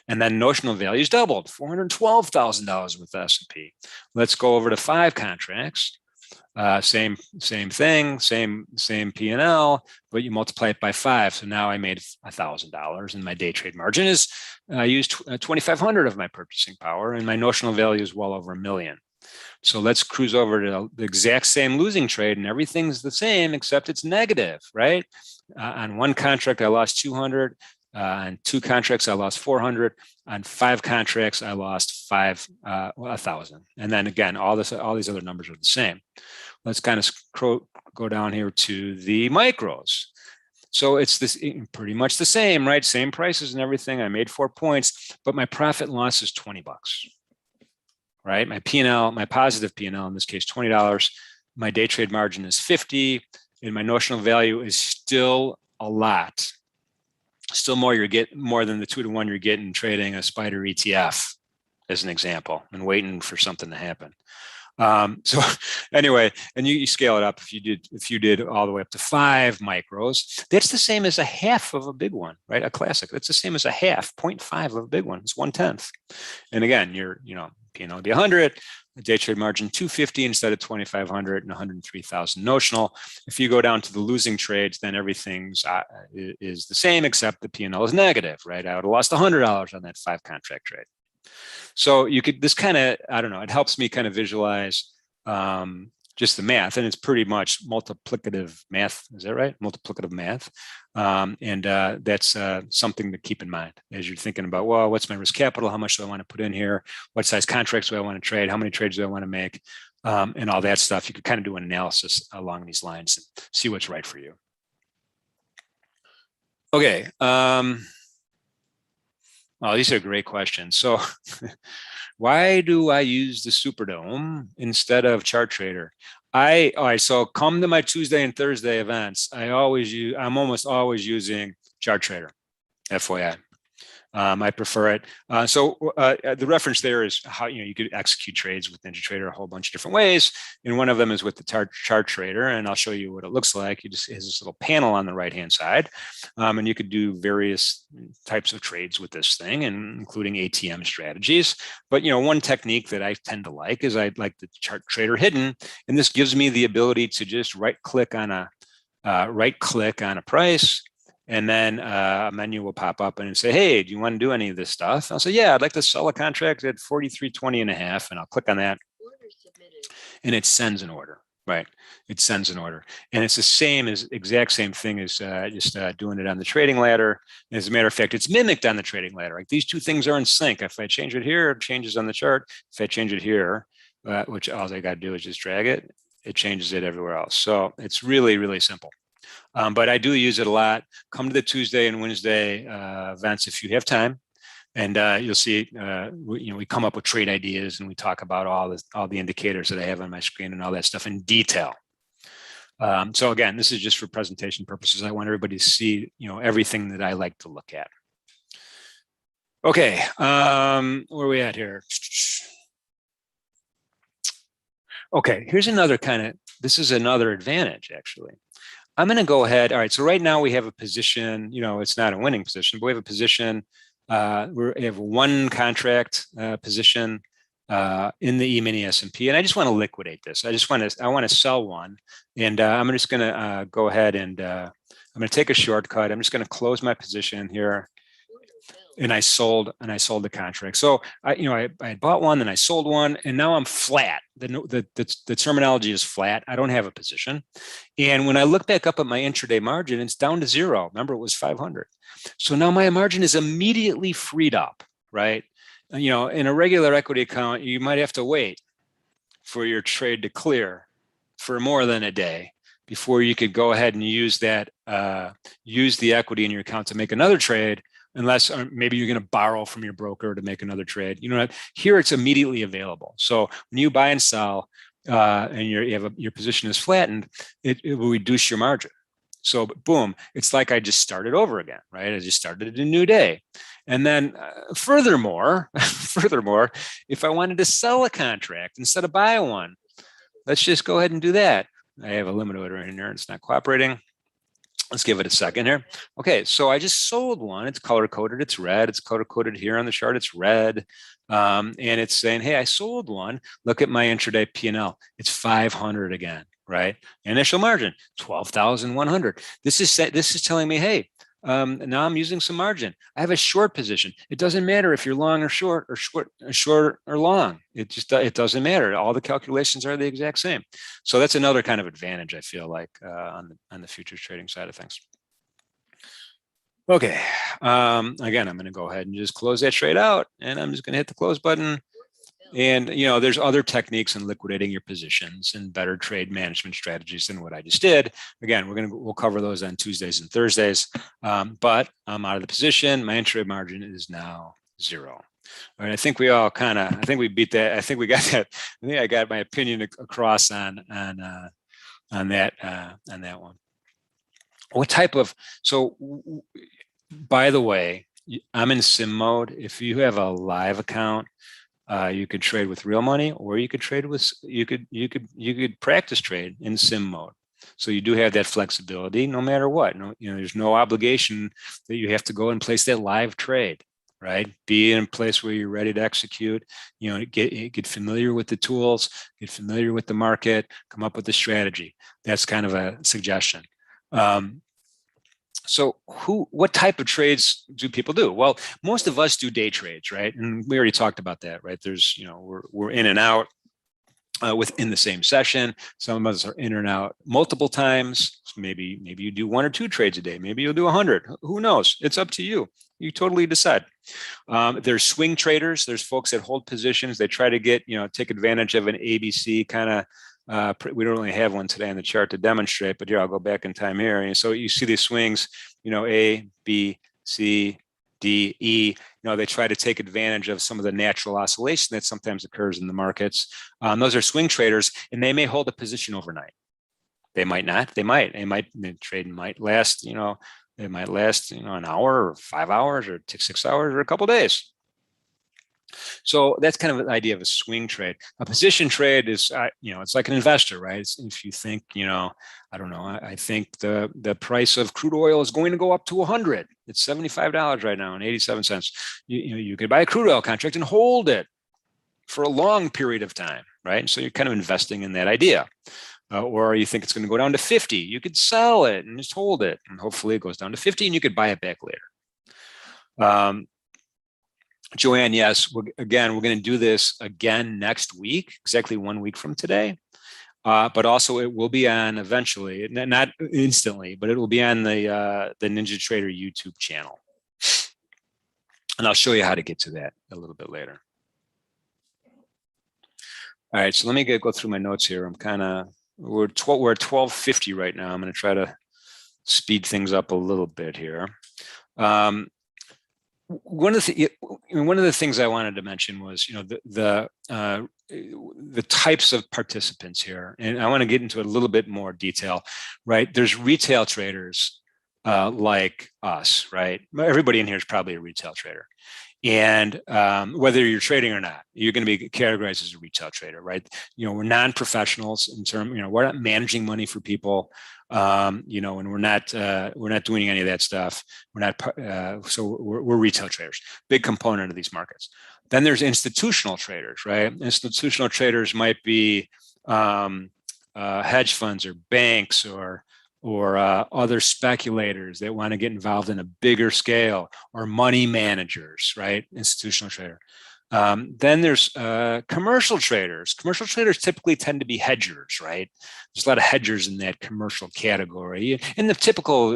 And then notional values doubled, $412,000 with the S&P. Let's go over to 5 contracts. Same thing, same P&L, but you multiply it by 5. So now I made $1,000, and my day trade margin is I used 2,500 of my purchasing power, and my notional value is well over $1 million. So let's cruise over to the exact same losing trade, and everything's the same except it's negative, right? On 1 contract, I lost 200. On 2 contracts, I lost 400. On 5 contracts, I lost 1,000. And then again, all these other numbers are the same. Let's kind of go down here to the micros. So it's pretty much the same, right? Same prices and everything. I made 4 points, but my profit and loss is $20. right? My P&L, my positive P&L, in this case, $20. My day trade margin is 50, and my notional value is still a lot. Still more than the 2-to-1 you're getting trading a spider ETF, as an example, and waiting for something to happen. So anyway, and you scale it up. If you did all the way up to 5 micros, that's the same as a half of a big one, right? A classic. That's the same as a half, 0.5 of a big one. It's 1/10. And again, P&L would be 100, the day trade margin 250 instead of 2,500, and 103,000 notional. If you go down to the losing trades, then everything's is the same except the P&L is negative, right? I would have lost $100 on that 5 contract trade. So this kind of, I don't know, it helps me kind of visualize just the math, and it's pretty much multiplicative math. Is that right? Multiplicative math. And that's something to keep in mind as you're thinking about, well, what's my risk capital? How much do I want to put in here? What size contracts do I want to trade? How many trades do I want to make? And all that stuff. You could kind of do an analysis along these lines and see what's right for you. Okay. Oh, these are great questions. So why do I use the Superdome instead of ChartTrader? All right, so come to my Tuesday and Thursday events. I'm almost always using ChartTrader, FYI. I prefer it. So the reference there is how you could execute trades with NinjaTrader a whole bunch of different ways. And one of them is with the ChartTrader, and I'll show you what it looks like. It just has this little panel on the right-hand side, and you could do various types of trades with this thing, and including ATM strategies. But one technique that I tend to like is I like the ChartTrader hidden, and this gives me the ability to just right-click on a price. And then a menu will pop up and say, hey, do you want to do any of this stuff? I'll say, yeah, I'd like to sell a contract at 43.20.5. And I'll click on that. And it sends an order, right? It sends an order. And it's the exact same thing as just doing it on the trading ladder. As a matter of fact, it's mimicked on the trading ladder. Like these two things are in sync. If I change it here, it changes on the chart. If I change it here, which all I got to do is just drag it, it changes it everywhere else. So it's really, really simple. But I do use it a lot. Come to the Tuesday and Wednesday events if you have time, and you'll see. We come up with trade ideas, and we talk about all the indicators that I have on my screen and all that stuff in detail. So again, this is just for presentation purposes. I want everybody to see everything that I like to look at. Okay, where are we at here? Okay, here's another this is another advantage actually. I'm going to go ahead. All right. So right now we have a position, it's not a winning position, but we have a position. We have one contract position in the E-mini S&P, and I just want to liquidate this. I want to sell one, and I'm just going to go ahead and I'm going to take a shortcut. I'm just going to close my position here. And I sold the contract. So I had bought one, then I sold one, and now I'm flat. The terminology is flat. I don't have a position. And when I look back up at my intraday margin, it's down to 0. Remember, it was 500. So now my margin is immediately freed up, right? In a regular equity account, you might have to wait for your trade to clear for more than a day before you could go ahead and use the equity in your account to make another trade. Unless maybe you're going to borrow from your broker to make another trade. Here it's immediately available. So when you buy and sell and your position is flattened, it will reduce your margin. So boom, it's like I just started over again, right? I just started a new day. And then furthermore, if I wanted to sell a contract instead of buy one, let's just go ahead and do that. I have a limit order in there. It's not cooperating. Let's give it a second here. Okay, so I just sold one. It's color coded. It's red. It's color coded here on the chart. It's red, and it's saying, "Hey, I sold one. Look at my intraday P&L. It's 500 again, right? Initial margin 12,100. This is telling me, hey, now I'm using some margin. I have a short position. It doesn't matter if you're long or short or long. It doesn't matter. All the calculations are the exact same. So that's another kind of advantage I feel like on the futures trading side of things. Okay. Again, I'm going to go ahead and just close that trade out, and I'm just going to hit the close button. And there's other techniques in liquidating your positions and better trade management strategies than what I just did. Again, we'll cover those on Tuesdays and Thursdays. But I'm out of the position. My intraday margin is now 0. All right, I think we all kind of, I think we beat that. I think we got that. I think I got my opinion across on that one. What type of, so by the way, I'm in sim mode. If you have a live account, you could trade with real money, or you could trade with, you could practice trade in sim mode. So you do have that flexibility no matter what. No, there's no obligation that you have to go and place that live trade, right? Be in a place where you're ready to execute, get familiar with the tools, get familiar with the market, come up with a strategy. That's kind of a suggestion. So what type of trades do people do? Well, most of us do day trades, right? And we already talked about that, right? There's, we're in and out within the same session. Some of us are in and out multiple times. Maybe you do 1 or 2 trades a day. Maybe you'll do 100. Who knows? It's up to you. You totally decide. There's swing traders. There's folks that hold positions. They try to get, take advantage of an ABC kind of. We don't really have one today on the chart to demonstrate, but here, I'll go back in time here. And so you see these swings, A, B, C, D, E. They try to take advantage of some of the natural oscillation that sometimes occurs in the markets. Those are swing traders, and they may hold a position overnight. They might not. The trade might last, it might last, an hour or 5 hours or 6 hours or a couple of days. So that's kind of an idea of a swing trade. A position trade is, it's like an investor, right? If you think, I don't know, I think the price of crude oil is going to go up to 100. It's $75 right now and 87 cents. You could buy a crude oil contract and hold it for a long period of time, right? And so you're kind of investing in that idea. Or you think it's going to go down to 50. You could sell it and just hold it. And hopefully it goes down to 50 and you could buy it back later. Joanne, yes, we're going to do this again next week, exactly 1 week from today. But also it will be on eventually, not instantly, but it will be on the NinjaTrader YouTube channel. And I'll show you how to get to that a little bit later. All right, so let me go through my notes here. We're at 12:50 right now. I'm going to try to speed things up a little bit here. One of the things I wanted to mention was, the types of participants here, and I want to get into a little bit more detail, right? There's retail traders like us, right? Everybody in here is probably a retail trader, and whether you're trading or not, you're going to be categorized as a retail trader, right? We're non-professionals in terms, we're not managing money for people. And we're not doing any of that stuff. So we're retail traders, big component of these markets. Then there's institutional traders, right? Institutional traders might be hedge funds or banks or other speculators that want to get involved in a bigger scale, or money managers, right? Institutional trader. Then there's commercial traders. Commercial traders typically tend to be hedgers, right? There's a lot of hedgers in that commercial category. And the typical,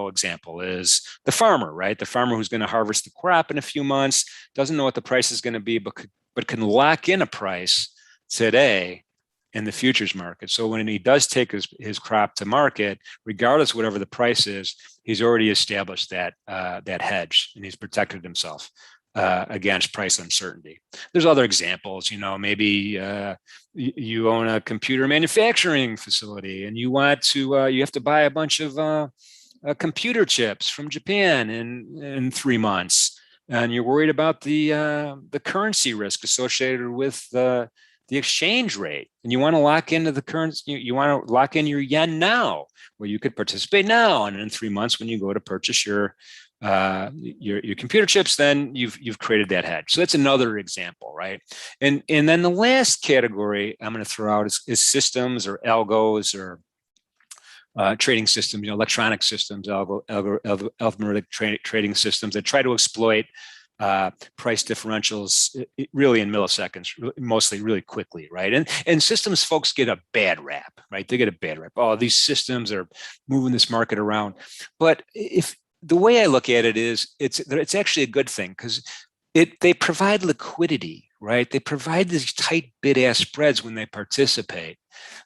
example is the farmer, right? The farmer who's going to harvest the crop in a few months, doesn't know what the price is going to be, but can lock in a price today in the futures market. So when he does take his crop to market, regardless of whatever the price is, he's already established that hedge, and he's protected himself against price uncertainty. There's other examples, maybe you own a computer manufacturing facility and you want to, you have to buy a bunch of computer chips from Japan in 3 months, and you're worried about the currency risk associated with the exchange rate, and you want to lock into the currency, you want to lock in your yen now, where you could participate now, and in 3 months when you go to purchase your computer chips, then you've created that hedge. So that's another example, right? And then the last category I'm going to throw out is systems or algos or trading systems, electronic systems, algorithmic trading systems that try to exploit price differentials really in milliseconds, mostly really quickly, right? And systems folks get a bad rap, right? They get a bad rap. Oh, these systems are moving this market around. But if the way I look at it is, it's actually a good thing, because they provide liquidity, right? They provide these tight bid-ask spreads when they participate.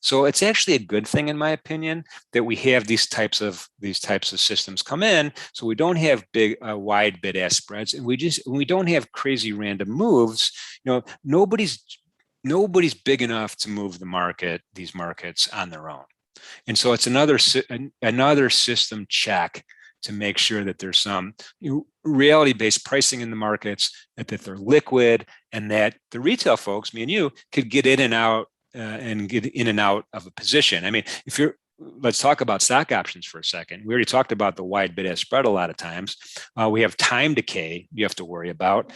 So it's actually a good thing, in my opinion, that we have these types of systems come in, so we don't have big wide bid-ask spreads, and we don't have crazy random moves. Nobody's big enough to move these markets on their own. And so it's another system check to make sure that there's some reality-based pricing in the markets, that they're liquid, and that the retail folks, me and you, could get in and out of a position. I mean, let's talk about stock options for a second. We already talked about the wide bid-ask spread a lot of times. We have time decay you have to worry about.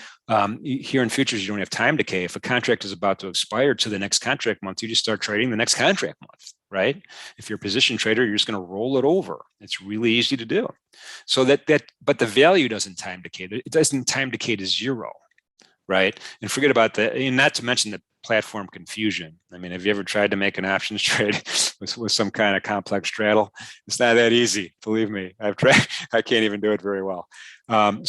Here in futures, you don't have time decay. If a contract is about to expire to the next contract month, you just start trading the next contract month, right? If you're a position trader, you're just going to roll it over. It's really easy to do. So but the value doesn't time decay. It doesn't time decay to zero, right? And forget about and not to mention the platform confusion. I mean, have you ever tried to make an options trade with some kind of complex straddle? It's not that easy, believe me. I've tried. I can't even do it very well. My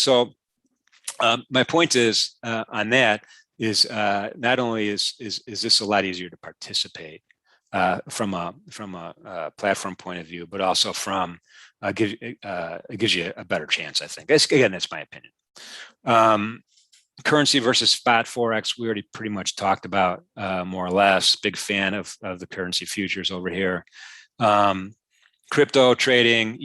point is on that is not only is this a lot easier to participate from a platform point of view, but also it gives you a better chance, I think. That's my opinion. Currency versus spot forex, we already pretty much talked about more or less. Big fan of the currency futures over here. Crypto trading,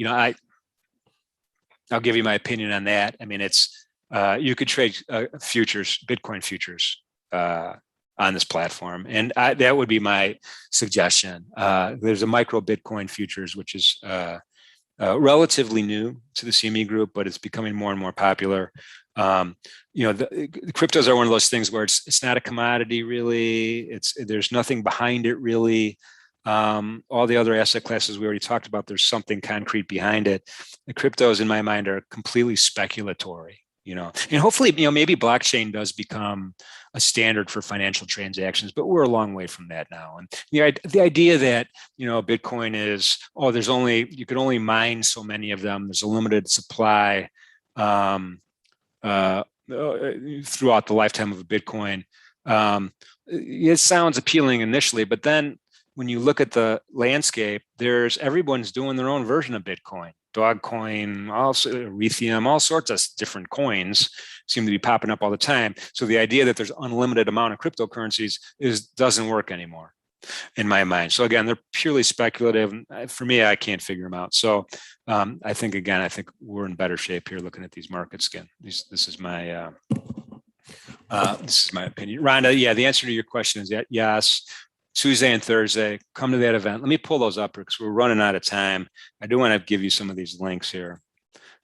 I'll give you my opinion on that. I mean, it's you could trade futures, Bitcoin futures on this platform, and that would be my suggestion. There's a micro Bitcoin futures, which is relatively new to the CME group, but it's becoming more and more popular. The cryptos are one of those things where it's not a commodity really. There's nothing behind it really. All the other asset classes we already talked about, there's something concrete behind it. The cryptos, in my mind, are completely speculatory. And hopefully, maybe blockchain does become a standard for financial transactions, but we're a long way from that now. And the idea that Bitcoin is you could only mine so many of them. There's a limited supply throughout the lifetime of a Bitcoin. It sounds appealing initially, but then when you look at the landscape, everyone's doing their own version of Bitcoin. Dogecoin, also Ethereum, all sorts of different coins seem to be popping up all the time. So the idea that there's unlimited amount of cryptocurrencies doesn't work anymore, in my mind. So again, they're purely speculative. For me, I can't figure them out. So I think we're in better shape here looking at these markets again. This is my opinion. Rhonda, yeah, the answer to your question is yes. Tuesday and Thursday, come to that event. Let me pull those up because we're running out of time. I do want to give you some of these links here.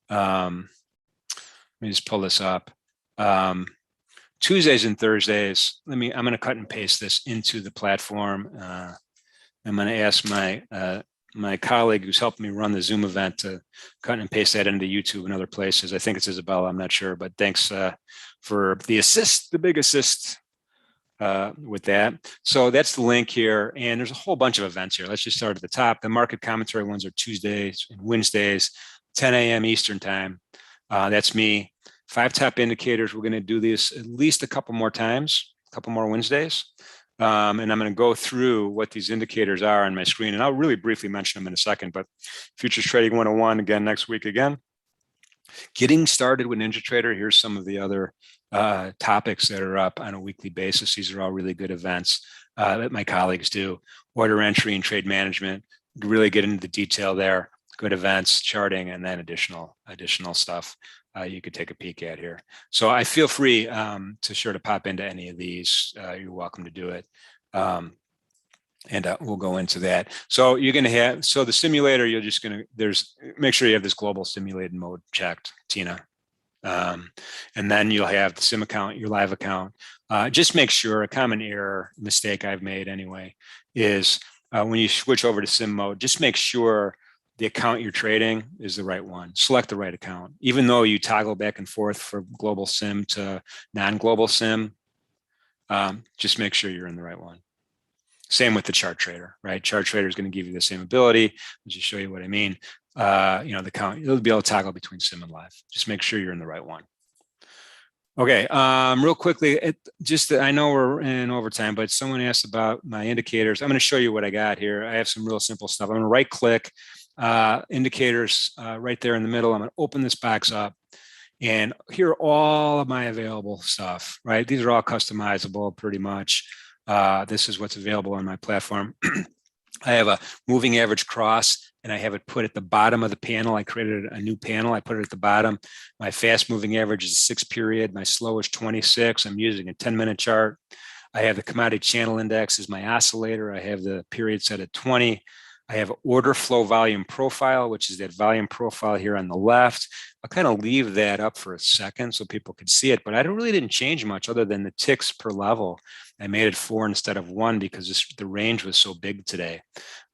Let me just pull this up. Tuesdays and Thursdays, I'm going to cut and paste this into the platform. I'm going to ask my colleague who's helped me run the Zoom event to cut and paste that into YouTube and other places. I think it's Isabella, I'm not sure, but thanks for the big assist with that. So that's the link here. And there's a whole bunch of events here. Let's just start at the top. The market commentary ones are Tuesdays and Wednesdays, 10 a.m. Eastern time. That's me. 5 top indicators. We're going to do this at least a couple more times, a couple more Wednesdays. And I'm going to go through what these indicators are on my screen. And I'll really briefly mention them in a second, but Futures Trading 101 again next week again. Getting started with NinjaTrader. Here's some of the other topics that are up on a weekly basis. These are all really good events that my colleagues do. Order entry and trade management, really get into the detail there. Good events, charting, and then additional stuff you could take a peek at here. So I feel free to pop into any of these. You're welcome to do it. And we'll go into that. So you're going to have, the simulator, make sure you have this global simulated mode checked, Tina. And then you'll have the sim account, your live account. Just make sure, a common error mistake I've made anyway, is when you switch over to sim mode, just make sure the account you're trading is the right one. Select the right account. Even though you toggle back and forth from global sim to non-global sim, just make sure you're in the right one. Same with the chart trader, right? Chart trader is going to give you the same ability. I'll just show you what I mean. The account, you'll be able to toggle between sim and live. Just make sure you're in the right one. Okay, real quickly, I know we're in overtime, but someone asked about my indicators. I'm going to show you what I got here. I have some real simple stuff. I'm going to right click indicators right there in the middle. I'm going to open this box up. And here are all of my available stuff, right? These are all customizable pretty much. This is what's available on my platform. I have a moving average cross and I have it put at the bottom of the panel. I created a new panel. I put it at the bottom. My fast moving average is 6 period. My slow is 26. I'm using a 10-minute chart. I have the commodity channel index as my oscillator. I have the period set at 20. I have order flow volume profile, which is that volume profile here on the left. I'll kind of leave that up for a second so people can see it, but I really didn't change much other than the ticks per level. I made it 4 instead of 1 because the range was so big today.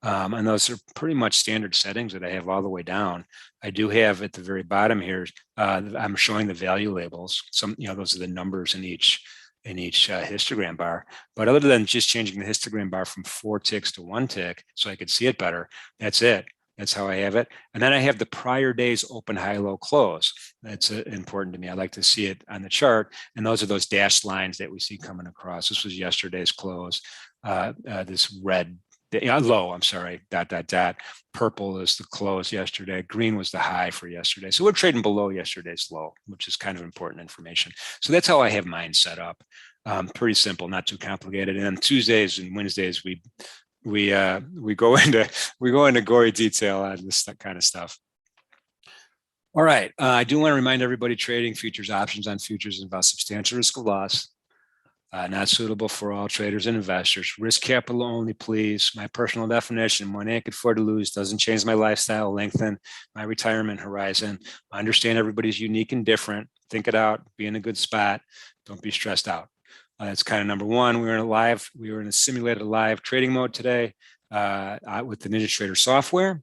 And those are pretty much standard settings that I have all the way down. I do have at the very bottom here, I'm showing the value labels. Those are the numbers in each histogram bar. But other than just changing the histogram bar from 4 ticks to 1 tick so I could see it better, that's it. That's how I have it. And then I have the prior day's open, high, low, close. That's important to me. I like to see it on the chart. And those are those dashed lines that we see coming across. This was yesterday's close. This red, low, I'm sorry, ... Purple is the close yesterday. Green was the high for yesterday. So we're trading below yesterday's low, which is kind of important information. So that's how I have mine set up. Pretty simple, not too complicated. And on Tuesdays and Wednesdays, we go into gory detail on this kind of stuff. All right, I do want to remind everybody trading futures options on futures involves substantial risk of loss. Not suitable for all traders and investors. Risk capital only, please. My personal definition: money I could afford to lose, doesn't change my lifestyle, lengthen my retirement horizon. I understand everybody's unique and different. Think it out, be in a good spot. Don't be stressed out. That's kind of number one. We were in a simulated live trading mode today with the NinjaTrader software.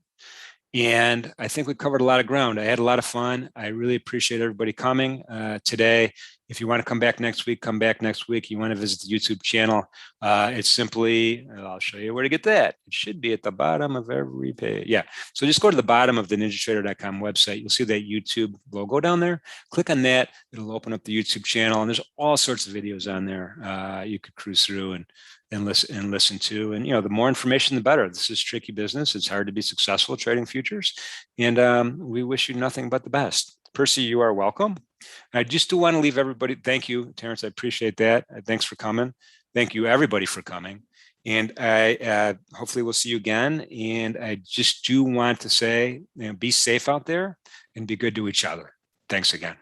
And I think we covered a lot of ground. I had a lot of fun. I really appreciate everybody coming today. If you want to come back next week, come back next week. You want to visit the YouTube channel. It's simply, I'll show you where to get that. It should be at the bottom of every page. Yeah. So just go to the bottom of the ninjatrader.com website. You'll see that YouTube logo down there. Click on that. It'll open up the YouTube channel. And there's all sorts of videos on there. You could cruise through and listen to. And, the more information, the better. This is tricky business. It's hard to be successful trading futures. And we wish you nothing but the best. Percy, you are welcome. I just do want to leave everybody. Thank you, Terrence. I appreciate that. Thanks for coming. Thank you, everybody, for coming. And I hopefully we'll see you again. And I just do want to say, be safe out there and be good to each other. Thanks again.